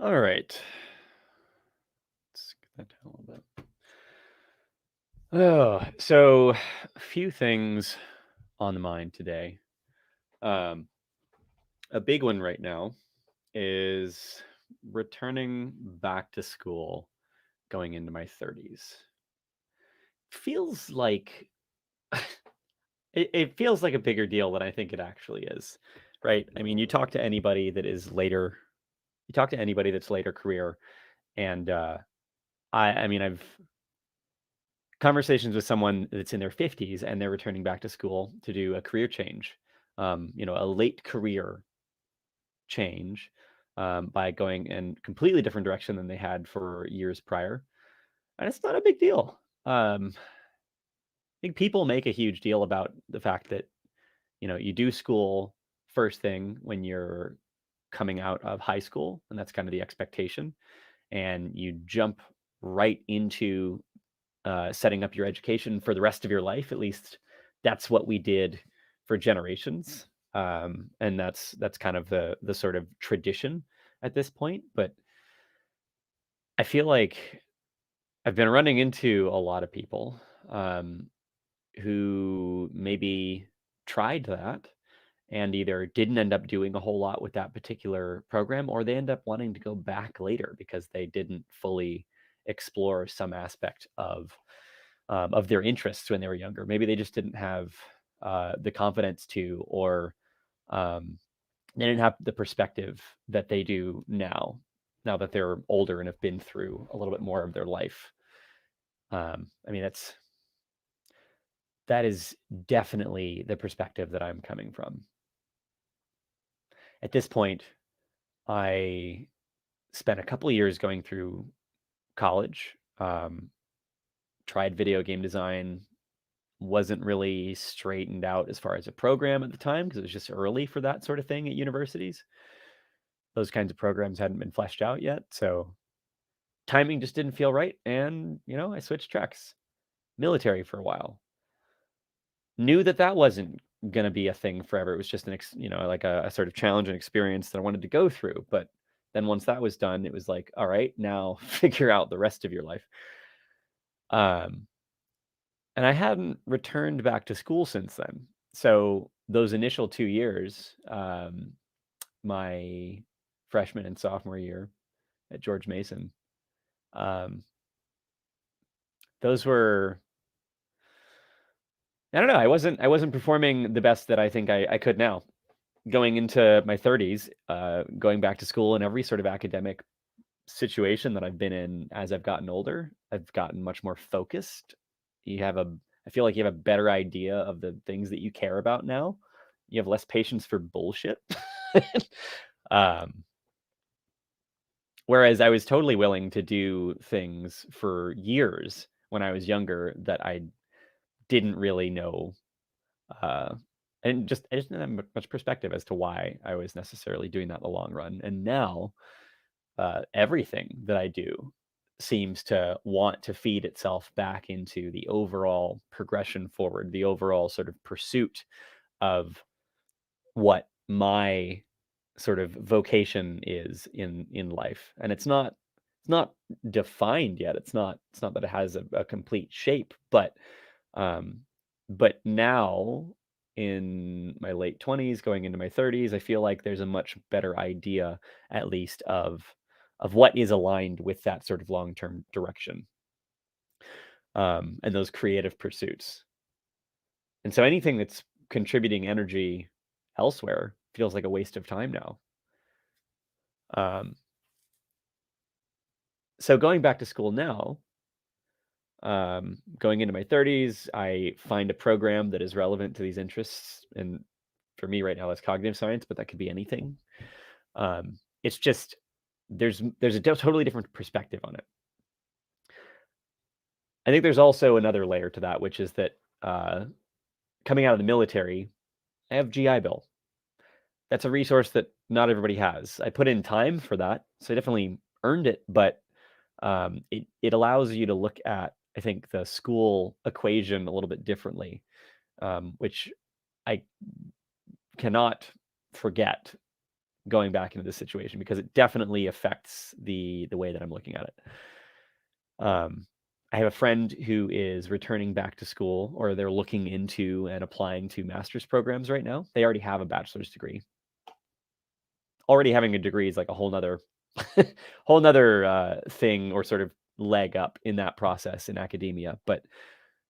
All right. Let's get that down a little bit. Oh, so a few things on the mind today. Um, a big one right now is returning back to school going into my 30s. Feels like it feels like a bigger deal than I think it actually is, right? I mean, you talk to anybody that is later, you talk to anybody that's later career, and I mean, I've conversations with someone that's in their 50s and they're returning back to school to do a career change, a late career change, by going in completely different direction than they had for years prior. And it's not a big deal. I think people make a huge deal about the fact that, you do school first thing when you're coming out of high school, and that's kind of the expectation. And you jump right into setting up your education for the rest of your life. At least that's what we did for generations, and that's kind of the sort of tradition at this point. But I feel like I've been running into a lot of people who maybe tried that and either didn't end up doing a whole lot with that particular program, or they end up wanting to go back later because they didn't fully explore some aspect of their interests when they were younger. Maybe they just didn't have the confidence to, or um, they didn't have the perspective that they do now. Now that they're older and have been through a little bit more of their life. I mean, that is definitely the perspective that I'm coming from. At this point, I spent a couple of years going through college, tried video game design, wasn't really straightened out as far as a program at the time because it was just early for that sort of thing at universities. Those kinds of programs hadn't been fleshed out yet, so timing just didn't feel right, and, I switched tracks. Military for a while. Knew that that wasn't gonna be a thing forever. It was just like a sort of challenge and experience that I wanted to go through, but then once that was done, it was like, "All right, now figure out the rest of your life." Um, and I hadn't returned back to school since then. So those initial 2 years, my freshman and sophomore year at George Mason, um, those were, I don't know, I wasn't performing the best that I think I could now. Going into my 30s, going back to school in every sort of academic situation that I've been in as I've gotten older, I've gotten much more focused. You have a I feel like you have a better idea of the things that you care about now. You have less patience for bullshit. Um, Whereas I was totally willing to do things for years when I was younger that I didn't really know, uh, and I just didn't have much perspective as to why I was necessarily doing that in the long run. And now, everything that I do seems to want to feed itself back into the overall progression forward, the overall sort of pursuit of what my sort of vocation is in life. And it's not defined yet. It's not that it has a complete shape, um but now in my late 20s going into my 30s, I feel like there's a much better idea, at least, of what is aligned with that sort of long-term direction, and those creative pursuits. And so anything that's contributing energy elsewhere feels like a waste of time now. Um, so going back to school now, going into my 30s, I find a program that is relevant to these interests. And for me right now, that's cognitive science, but that could be anything. It's just there's a totally different perspective on it. I think there's also another layer to that, which is that coming out of the military, I have GI Bill. That's a resource that not everybody has. I put in time for that, so I definitely earned it, but it allows you to look at, I think, the school equation a little bit differently, which I cannot forget going back into this situation because it definitely affects the way that I'm looking at it. Um, I have a friend who is returning back to school, or they're looking into and applying to master's programs right now. They already have a bachelor's degree. Already having a degree is like a whole nother whole nother thing or sort of leg up in that process in academia. But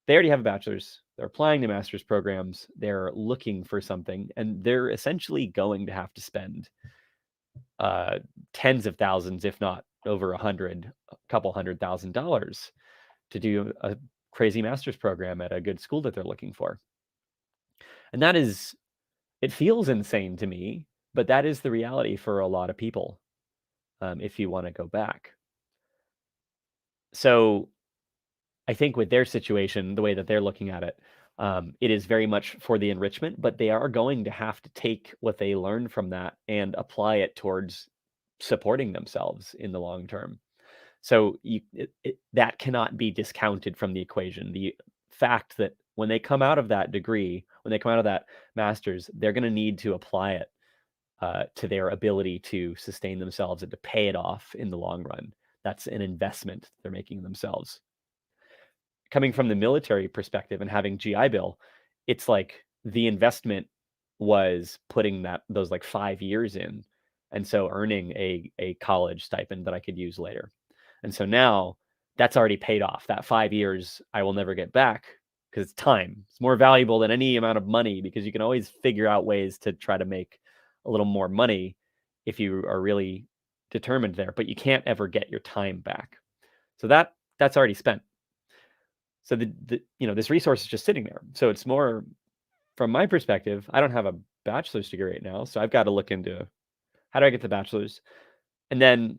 they already have a bachelor's. They're applying to master's programs. They're looking for something, and they're essentially going to have to spend uh, tens of thousands, if not over a couple $100,000 to do a crazy master's program at a good school that they're looking for. And that is, it feels insane to me, but that is the reality for a lot of people if you want to go back. So I think with their situation, the way that they're looking at it, it is very much for the enrichment, but they are going to have to take what they learn from that and apply it towards supporting themselves in the long term. So that cannot be discounted from the equation. The fact that when they come out of that degree, when they come out of that master's, they're going to need to apply it to their ability to sustain themselves and to pay it off in the long run. That's an investment they're making in themselves. Coming from the military perspective and having GI Bill, it's like the investment was putting those like 5 years in, and so earning a college stipend that I could use later. And so now that's already paid off. That 5 years I will never get back because it's time. It's more valuable than any amount of money because you can always figure out ways to try to make a little more money if you are really determined there, but you can't ever get your time back. So that's already spent. So this resource is just sitting there. So it's more from my perspective, I don't have a bachelor's degree right now, so I've got to look into how do I get the bachelor's? And then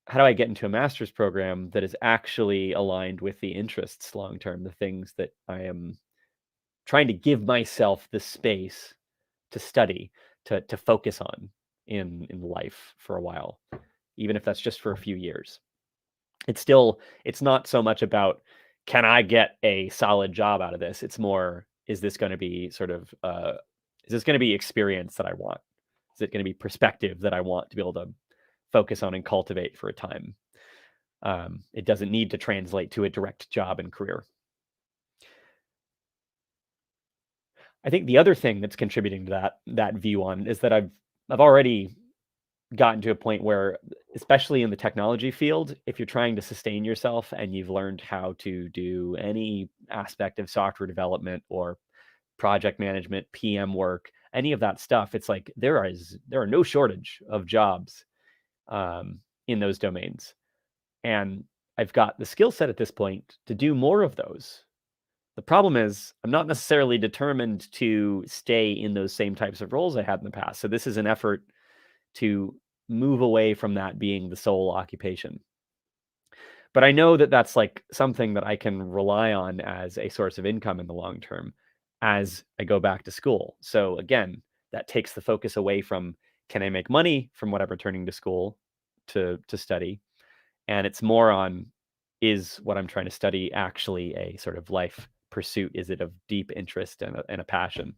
how do I get into a master's program that is actually aligned with the interests long term, the things that I am trying to give myself the space to study, to focus on in life for a while, even if that's just for a few years. It's not so much about can I get a solid job out of this? It's more, is this going to be sort of is this going to be experience that I want? Is it going to be perspective that I want to be able to focus on and cultivate for a time? It doesn't need to translate to a direct job and career. I think the other thing that's contributing to that view on is that I've already gotten to a point where, especially in the technology field, if you're trying to sustain yourself and you've learned how to do any aspect of software development or project management, PM work, any of that stuff, it's like there are no shortage of jobs in those domains. And I've got the skill set at this point to do more of those. The problem is I'm not necessarily determined to stay in those same types of roles I had in the past. So this is an effort to move away from that being the sole occupation. But I know that that's like something that I can rely on as a source of income in the long term as I go back to school. So again, that takes the focus away from can I make money from what I'm returning to school to study, and it's more on is what I'm trying to study actually a sort of life pursuit? Is it of deep interest and a passion?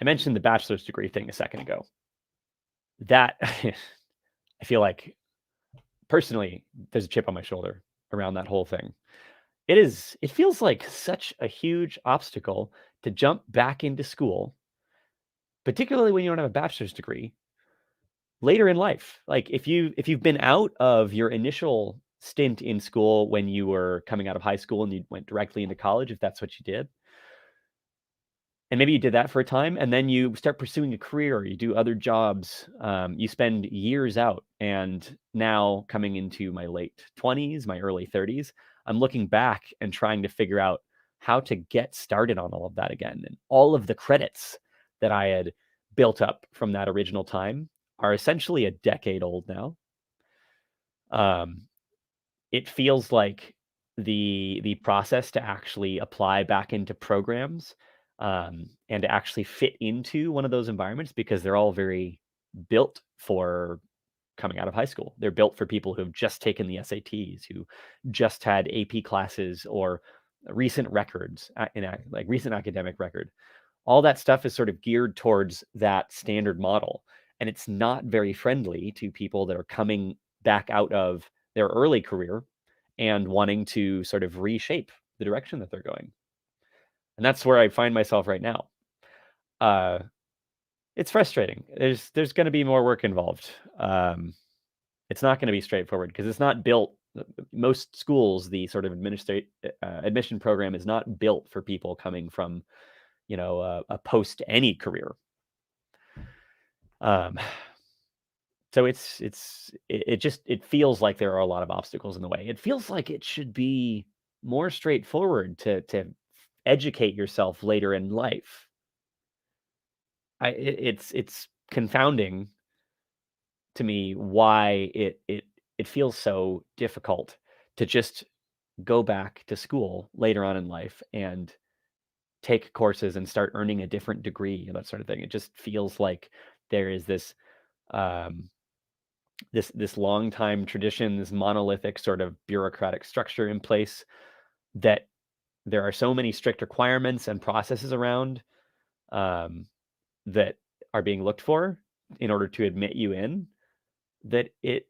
I mentioned the bachelor's degree thing a second ago. That I feel like personally, there's a chip on my shoulder around that whole thing. It feels like such a huge obstacle to jump back into school, particularly when you don't have a bachelor's degree later in life. Like if you've been out of your initial stint in school when you were coming out of high school and you went directly into college, if that's what you did, and maybe you did that for a time and then you start pursuing a career, you do other jobs, you spend years out, and now coming into my late 20s, my early 30s, I'm looking back and trying to figure out how to get started on all of that again. And all of the credits that I had built up from that original time are essentially a decade old now. um, it feels like the process to actually apply back into programs, and to actually fit into one of those environments, because they're all very built for coming out of high school. They're built for people who have just taken the SATs, who just had AP classes or recent records, like recent academic record. all that stuff is sort of geared towards that standard model, and it's not very friendly to people that are coming back out of their early career and wanting to sort of reshape the direction that they're going. And that's where I find myself right now. Uh, it's frustrating. There's going to be more work involved. It's not going to be straightforward because it's not built. Most schools, the sort of admission program is not built for people coming from, a post any career. Um, so it feels like there are a lot of obstacles in the way. It feels like it should be more straightforward to educate yourself later in life. It's confounding to me why it feels so difficult to just go back to school later on in life and take courses and start earning a different degree and that sort of thing. It just feels like there is um, this long time tradition, this monolithic sort of bureaucratic structure in place that there are so many strict requirements and processes around um, that are being looked for in order to admit you in, that it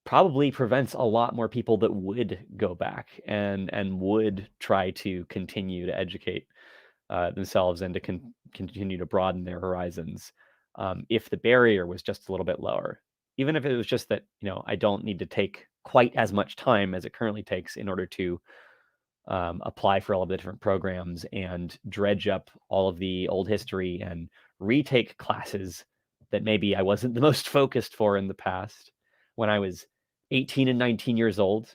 probably prevents a lot more people that would go back and would try to continue to educate themselves and to continue to broaden their horizons, if the barrier was just a little bit lower. Even if it was just that, I don't need to take quite as much time as it currently takes in order to apply for all of the different programs and dredge up all of the old history and retake classes that maybe I wasn't the most focused for in the past when I was 18 and 19 years old.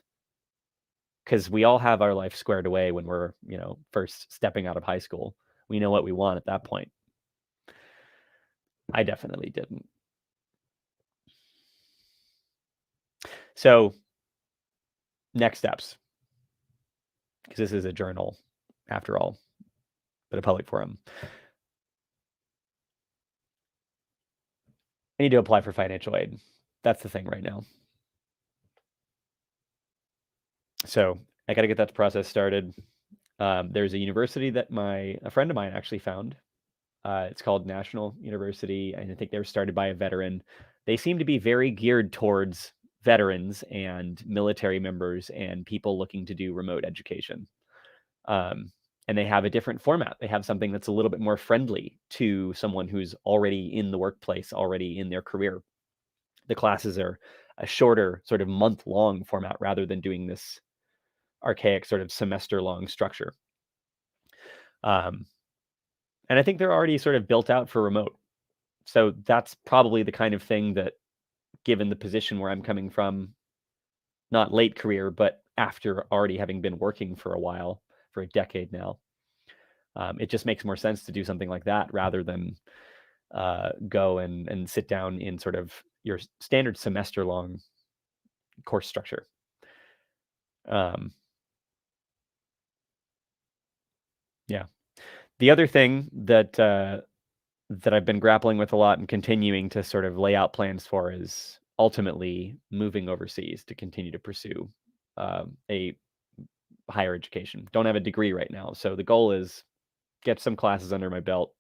Because we all have our life squared away when we're, first stepping out of high school. We know what we want at that point. I definitely didn't. So, next steps, because this is a journal after all, but a public forum. I need to apply for financial aid. That's the thing right now. So I got to get that process started. There's a university that a friend of mine actually found. It's called National University, and I think they were started by a veteran. They seem to be very geared towards veterans and military members and people looking to do remote education. And they have a different format. They have something that's a little bit more friendly to someone who's already in the workplace, already in their career. The classes are a shorter, sort of month-long format rather than doing this archaic sort of semester-long structure. And I think they're already sort of built out for remote. So that's probably the kind of thing that, given the position where I'm coming from, not late career, but after already having been working for a while, for a decade now, it just makes more sense to do something like that rather than go and sit down in sort of your standard semester-long course structure. Yeah. The other thing that I've been grappling with a lot and continuing to sort of lay out plans for is ultimately moving overseas to continue to pursue a higher education. Don't have a degree right now, so the goal is get some classes under my belt,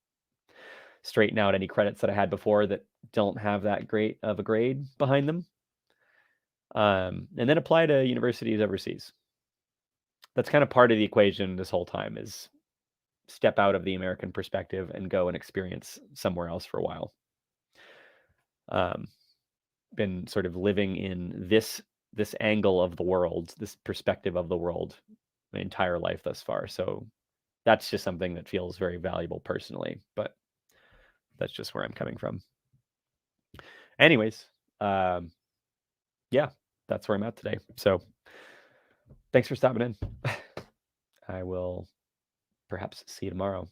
straighten out any credits that I had before that don't have that great of a grade behind them, and then apply to universities overseas. That's kind of part of the equation this whole time, is step out of the American perspective and go and experience somewhere else for a while. Been sort of living in this angle of the world, this perspective of the world, my entire life thus far. So that's just something that feels very valuable personally, but that's just where I'm coming from. Anyways, yeah, that's where I'm at today. So thanks for stopping in. I will perhaps see you tomorrow.